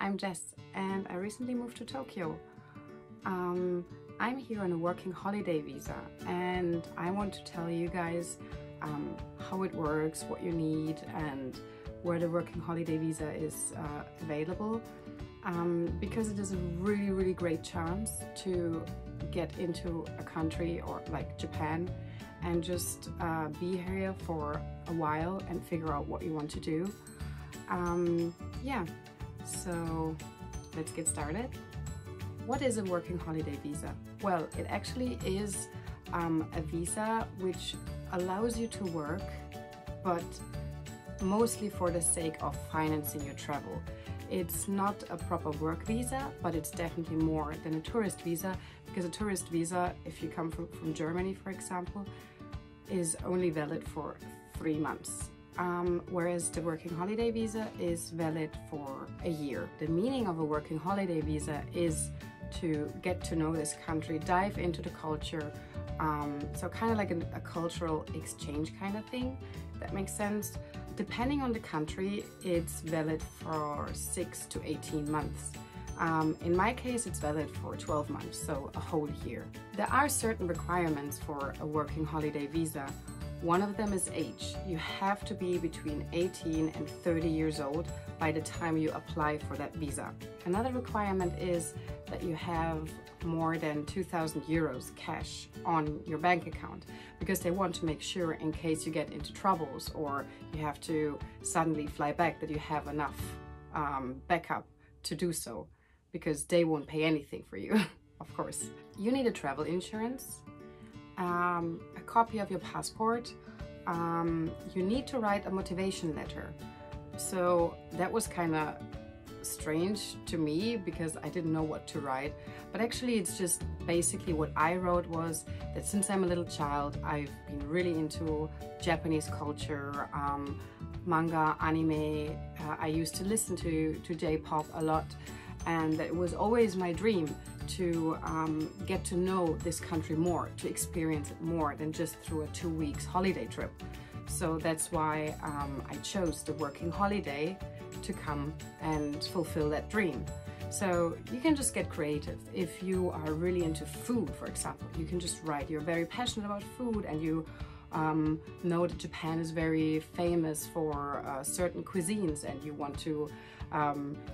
I'm Jess and I recently moved to Tokyo. I'm here on a working holiday visa and I want to tell you guys how it works, what you need and where the working holiday visa is available, because it is a really great chance to get into a country or like Japan and just be here for a while and figure out what you want to do. Yeah, so let's get started. What is a working holiday visa? Well, it actually is a visa which allows you to work, but mostly for the sake of financing your travel. It's not a proper work visa, but it's definitely more than a tourist visa, because a tourist visa, if you come from Germany, for example, is only valid for 3 months. Whereas the working holiday visa is valid for a year. The meaning of a working holiday visa is to get to know this country, dive into the culture, so kind of like a cultural exchange kind of thing. That makes sense. Depending on the country, it's valid for 6 to 18 months. In my case, it's valid for 12 months, so a whole year. There are certain requirements for a working holiday visa. One of them is age. You have to be between 18 and 30 years old by the time you apply for that visa. Another requirement is that you have more than 2,000 euros cash on your bank account, because they want to make sure in case you get into troubles or you have to suddenly fly back that you have enough backup to do so, because they won't pay anything for you, of course. You need a travel insurance, a copy of your passport. You need to write a motivation letter. So that was kind of strange to me because I didn't know what to write, but actually it's just basically what I wrote was that since I'm a little child, I've been really into Japanese culture, manga, anime. I used to listen to J-pop a lot, and it was always my dream to get to know this country more, to experience it more than just through a 2 weeks holiday trip. So that's why I chose the working holiday to come and fulfill that dream. So you can just get creative. If you are really into food, for example, you can just write you're very passionate about food and you know that Japan is very famous for certain cuisines and you want to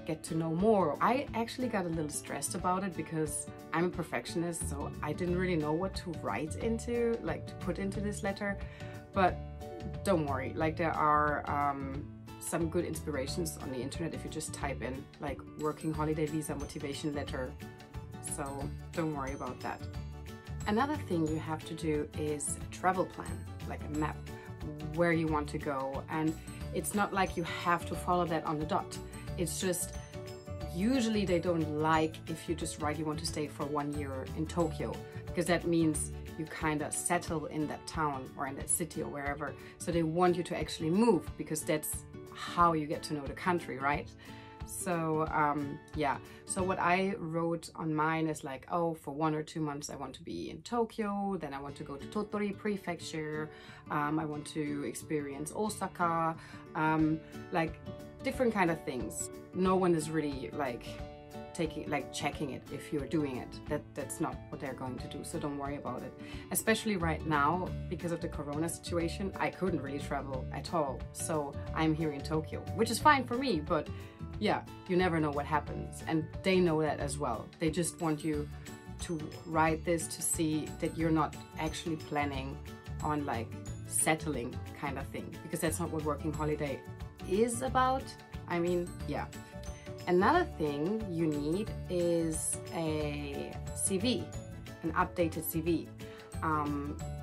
get to know more. I actually got a little stressed about it because I'm a perfectionist, so I didn't really know what to write into, like to put into this letter. But don't worry, like there are some good inspirations on the internet if you just type in like working holiday visa motivation letter, so don't worry about that. Another thing you have to do is a travel plan, like a map where you want to go, and it's not like you have to follow that on the dot. It's just usually they don't like if you just write you want to stay for 1 year in Tokyo, because that means you kind of settle in that town or in that city or wherever. So they want you to actually move, because that's how you get to know the country, right? So yeah, so what I wrote on mine is like, oh, for 1 or 2 months I want to be in Tokyo, then I want to go to Tottori prefecture, I want to experience Osaka, like different kind of things. No one is really like checking it if you're doing it. That's not what they're going to do, so don't worry about it. Especially right now, because of the corona situation, I couldn't really travel at all, so I'm here in Tokyo, which is fine for me, but yeah, you never know what happens, and they know that as well. They just want you to write this to see that you're not actually planning on like settling kind of thing, because that's not what working holiday is about. I mean, yeah. Another thing you need is a CV, an updated CV.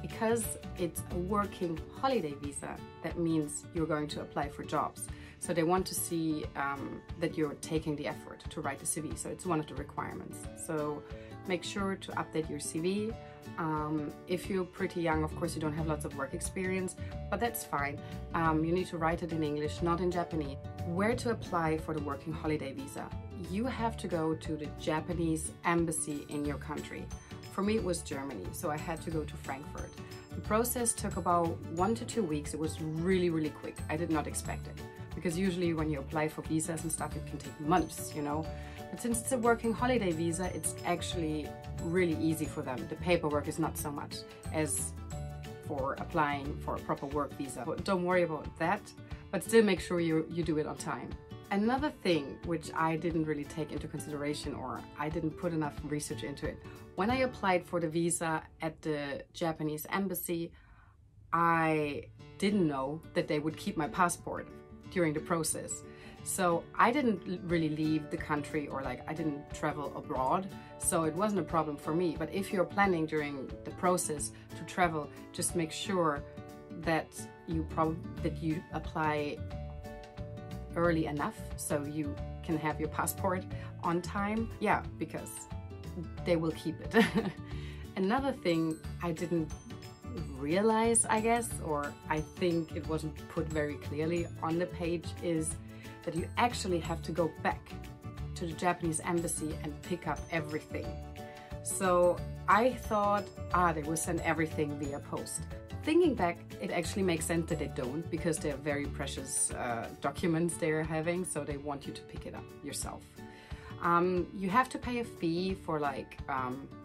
Because it's a working holiday visa, that means you're going to apply for jobs. So they want to see that you're taking the effort to write the CV. So it's one of the requirements. So make sure to update your CV. If you're pretty young, of course, you don't have lots of work experience, but that's fine. You need to write it in English, not in Japanese. Where to apply for the working holiday visa? You have to go to the Japanese embassy in your country. For me, it was Germany, so I had to go to Frankfurt. The process took about 1 to 2 weeks. It was really quick. I did not expect it. because usually when you apply for visas and stuff, it can take months, you know. But since it's a working holiday visa, it's actually really easy for them. The paperwork is not so much as for applying for a proper work visa. But don't worry about that, but still make sure you do it on time. Another thing which I didn't really take into consideration, or I didn't put enough research into it, when I applied for the visa at the Japanese embassy, I didn't know that they would keep my passport during the process. So I didn't really leave the country, or like I didn't travel abroad, so it wasn't a problem for me. But if you're planning during the process to travel, just make sure that you apply early enough so you can have your passport on time. Yeah, because they will keep it. Another thing I didn't realize, I guess, or I think it wasn't put very clearly on the page, is that you actually have to go back to the Japanese embassy and pick up everything. So I thought, they will send everything via post. Thinking back, it actually makes sense that they don't, because they're very precious documents they're having, so they want you to pick it up yourself. You have to pay a fee for like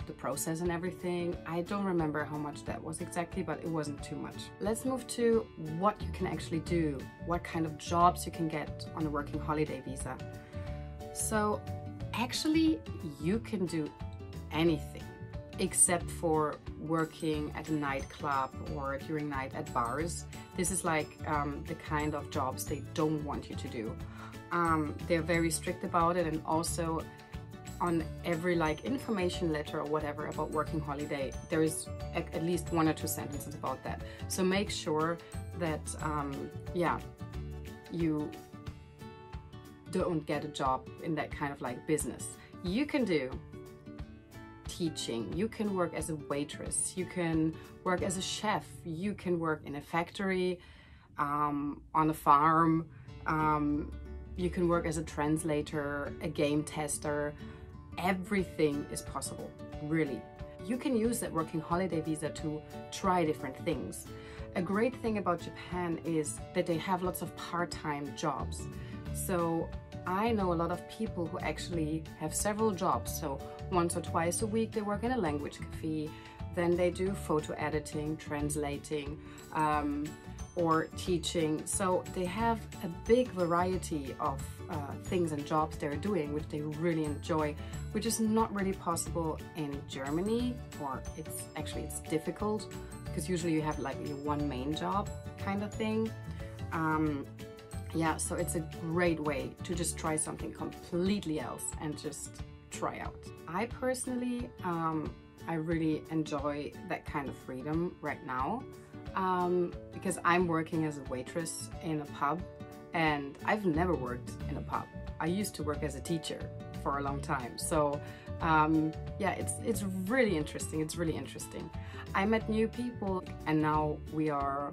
the process and everything. I don't remember how much that was exactly, but it wasn't too much. Let's move to what you can actually do, what kind of jobs you can get on a working holiday visa. So actually you can do anything except for working at a nightclub or during night at bars. This is like the kind of jobs they don't want you to do. They're very strict about it, and also on every like information letter or whatever about working holiday, there is at least 1 or 2 sentences about that. So make sure that you don't get a job in that kind of like business. You can do teaching, you can work as a waitress, you can work as a chef, you can work in a factory, on a farm, you can work as a translator, a game tester. Everything is possible, really. You can use that working holiday visa to try different things. A great thing about Japan is that they have lots of part-time jobs. So I know a lot of people who actually have several jobs. So once or twice a week they work in a language cafe, then they do photo editing, translating, or teaching. So they have a big variety of things and jobs they're doing, which they really enjoy, which is not really possible in Germany, or it's difficult, because usually you have like your one main job kind of thing. Yeah, so it's a great way to just try something completely else and just try out. I personally, I really enjoy that kind of freedom right now, because I'm working as a waitress in a pub, and I've never worked in a pub. I used to work as a teacher for a long time. So yeah, it's really interesting. It's really interesting. I met new people, and now we are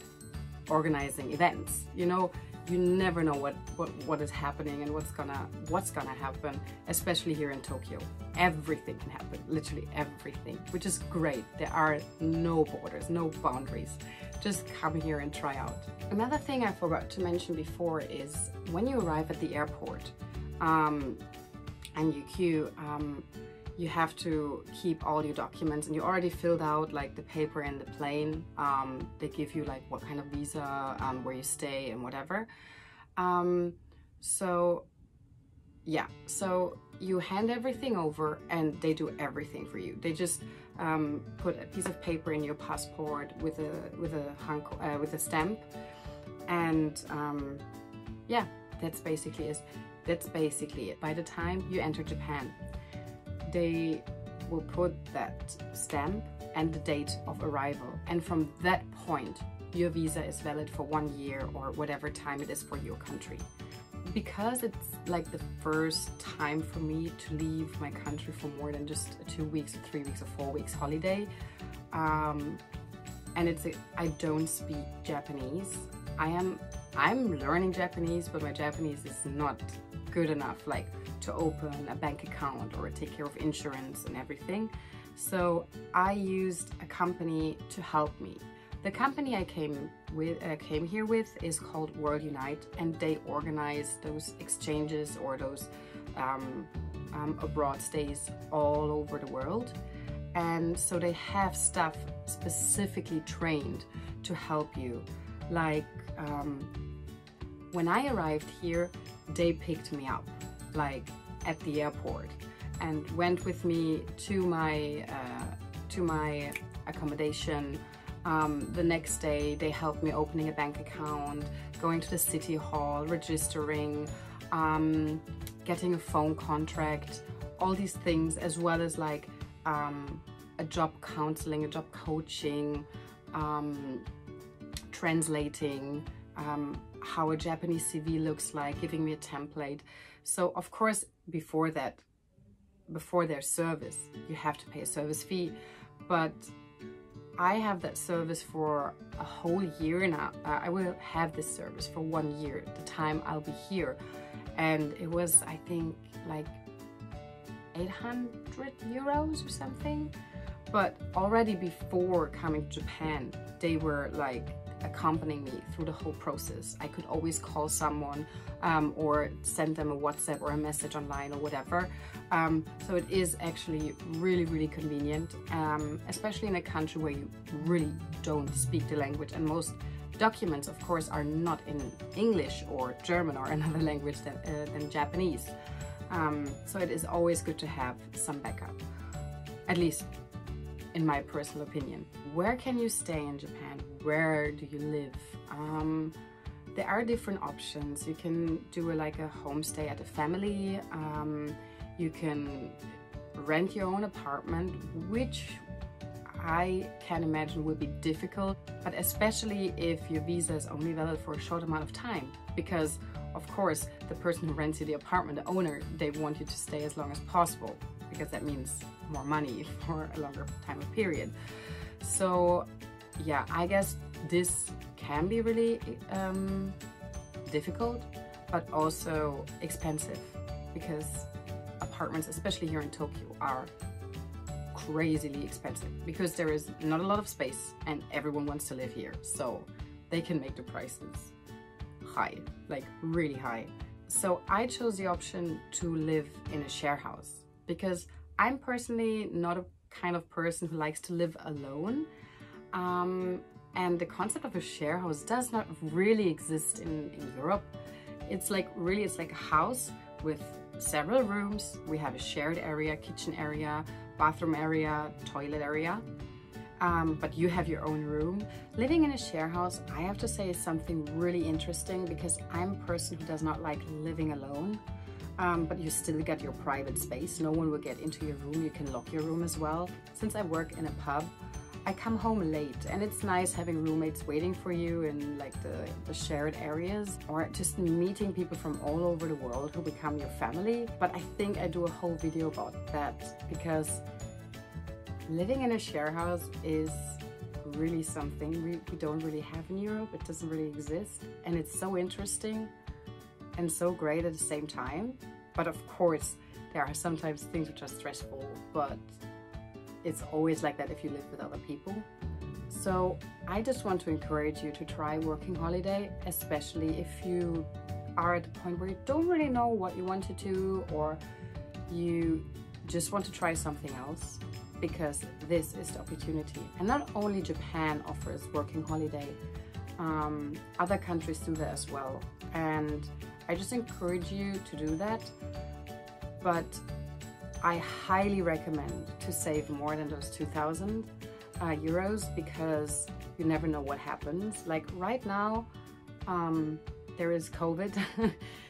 organizing events. You know, you never know what is happening and what's gonna happen, especially here in Tokyo. Everything can happen, literally everything, which is great. There are no borders, no boundaries. Just come here and try out. Another thing I forgot to mention before is when you arrive at the airport and you queue, you have to keep all your documents, and you already filled out like the paper in the plane. They give you like what kind of visa, where you stay and whatever. So yeah, so you hand everything over and they do everything for you. They just put a piece of paper in your passport with a stamp, and yeah, that's basically it. By the time you enter Japan, they will put that stamp and the date of arrival, and from that point your visa is valid for 1 year or whatever time it is for your country. Because it's like the first time for me to leave my country for more than just 2 weeks or 3 weeks or 4 weeks holiday, and I don't speak Japanese. I'm learning Japanese, but my Japanese is not good enough like to open a bank account or take care of insurance and everything. So I used a company to help me. The company I came here with is called World Unite, and they organize those exchanges or those abroad stays all over the world. And so they have staff specifically trained to help you. Like when I arrived here, they picked me up like at the airport and went with me to my accommodation. The next day they helped me opening a bank account, going to the city hall, registering, getting a phone contract, all these things, as well as like a job counseling, a job coaching, translating, how a Japanese CV looks like, giving me a template. So of course, before their service, you have to pay a service fee, but I have that service for a whole year now. I will have this service for 1 year, the time I'll be here. And it was, I think, like 800 euros or something. But already before coming to Japan, they were like accompanying me through the whole process. I could always call someone or send them a WhatsApp or a message online or whatever. So it is actually really, really convenient, especially in a country where you really don't speak the language, and most documents, of course, are not in English or German or another language than Japanese. So it is always good to have some backup, at least in my personal opinion. Where can you stay in Japan? Where do you live? There are different options. You can do like a homestay at a family. You can rent your own apartment, which I can imagine will be difficult, but especially if your visa is only valid for a short amount of time, because of course the person who rents you the apartment, the owner, they want you to stay as long as possible, because that means more money for a longer time of period. So yeah, I guess this can be really difficult, but also expensive, because apartments, especially here in Tokyo, are crazily expensive because there is not a lot of space and everyone wants to live here. So they can make the prices high, like really high. So I chose the option to live in a share house because I'm personally not a kind of person who likes to live alone. And the concept of a share house does not really exist in Europe. It's like it's like a house with several rooms. We have a shared area, kitchen area, bathroom area, toilet area, but you have your own room. Living in a share house, I have to say, is something really interesting because I'm a person who does not like living alone, but you still get your private space. No one will get into your room. You can lock your room as well. Since I work in a pub, I come home late, and it's nice having roommates waiting for you in like the shared areas, or just meeting people from all over the world who become your family. But I think I do a whole video about that because living in a share house is really something we don't really have in Europe. It doesn't really exist, and it's so interesting and so great at the same time. But of course, there are sometimes things which are stressful, but it's always like that if you live with other people. So I just want to encourage you to try working holiday, especially if you are at the point where you don't really know what you want to do, or you just want to try something else, because this is the opportunity. And not only Japan offers working holiday, other countries do that as well. And I just encourage you to do that. But I highly recommend to save more than those 2,000 euros, because you never know what happens. Like right now, there is COVID,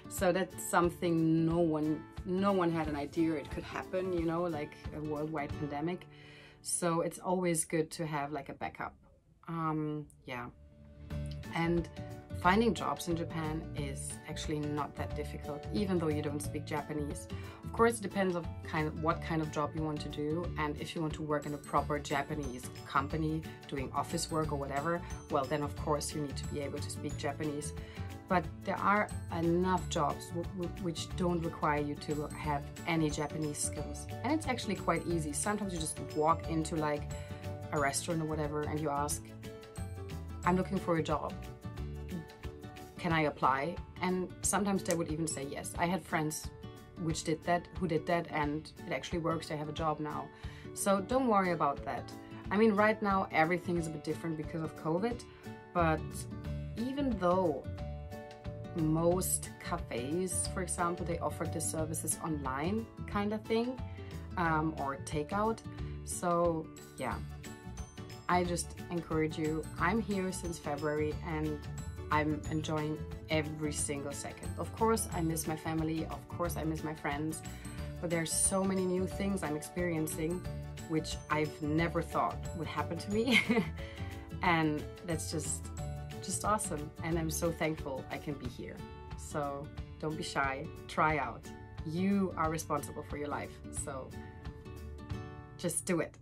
so that's something no one had an idea it could happen, you know, like a worldwide pandemic. So it's always good to have like a backup. Yeah, and finding jobs in Japan is actually not that difficult, even though you don't speak Japanese. Of course, it depends on what kind of job you want to do, and if you want to work in a proper Japanese company doing office work or whatever, well then of course you need to be able to speak Japanese. But there are enough jobs which don't require you to have any Japanese skills, and it's actually quite easy. Sometimes you just walk into like a restaurant or whatever and you ask, I'm looking for a job. Can I apply? And sometimes they would even say yes. I had friends who did that, and it actually works. They have a job now. So don't worry about that. I mean, right now everything is a bit different because of COVID, but even though most cafes, for example, they offer the services online kind of thing, or takeout. So yeah, I just encourage you. I'm here since February and I'm enjoying every single second. Of course, I miss my family. Of course, I miss my friends. But there's so many new things I'm experiencing, which I've never thought would happen to me. And that's just awesome. And I'm so thankful I can be here. So don't be shy. Try out. You are responsible for your life. So just do it.